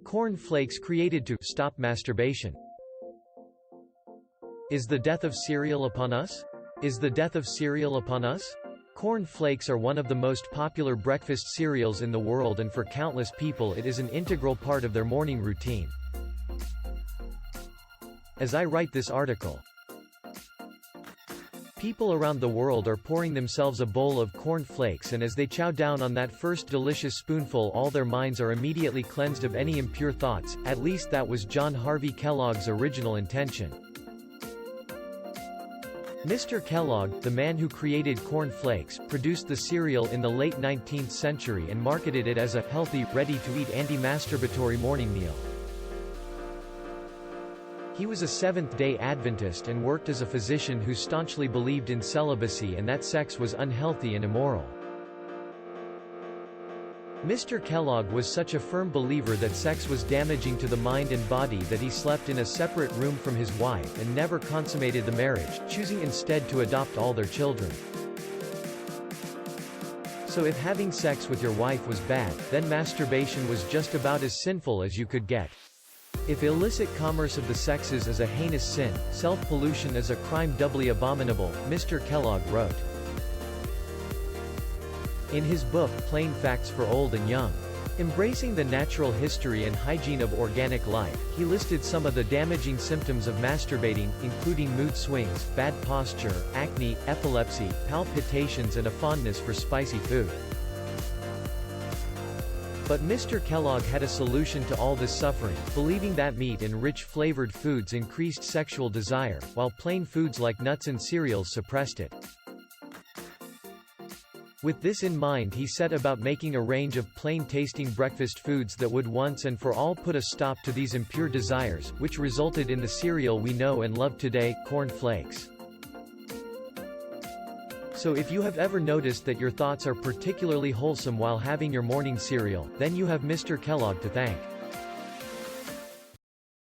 Cornflakes created to stop masturbation. Is the death of cereal upon us? Is the death of cereal upon us? Cornflakes are one of the most popular breakfast cereals in the world, and for countless people it is an integral part of their morning routine. As I write this article, people around the world are pouring themselves a bowl of cornflakes, and as they chow down on that first delicious spoonful, all their minds are immediately cleansed of any impure thoughts. At least that was John Harvey Kellogg's original intention. Mr. Kellogg, the man who created cornflakes, produced the cereal in the late 19th century and marketed it as a healthy, ready-to-eat anti-masturbatory morning meal. He was a Seventh-day Adventist and worked as a physician who staunchly believed in celibacy and that sex was unhealthy and immoral. Mr. Kellogg was such a firm believer that sex was damaging to the mind and body that he slept in a separate room from his wife and never consummated the marriage, choosing instead to adopt all their children. So if having sex with your wife was bad, then masturbation was just about as sinful as you could get. If illicit commerce of the sexes is a heinous sin, self-pollution is a crime doubly abominable, Mr. Kellogg wrote in his book Plain Facts for Old and Young. Embracing the natural history and hygiene of organic life, he listed some of the damaging symptoms of masturbating, including mood swings, bad posture, acne, epilepsy, palpitations, and a fondness for spicy food. But Mr. Kellogg had a solution to all this suffering, believing that meat and rich flavored foods increased sexual desire, while plain foods like nuts and cereals suppressed it. With this in mind, he set about making a range of plain-tasting breakfast foods that would once and for all put a stop to these impure desires, which resulted in the cereal we know and love today, cornflakes. So if you have ever noticed that your thoughts are particularly wholesome while having your morning cereal, then you have Mr. Kellogg to thank.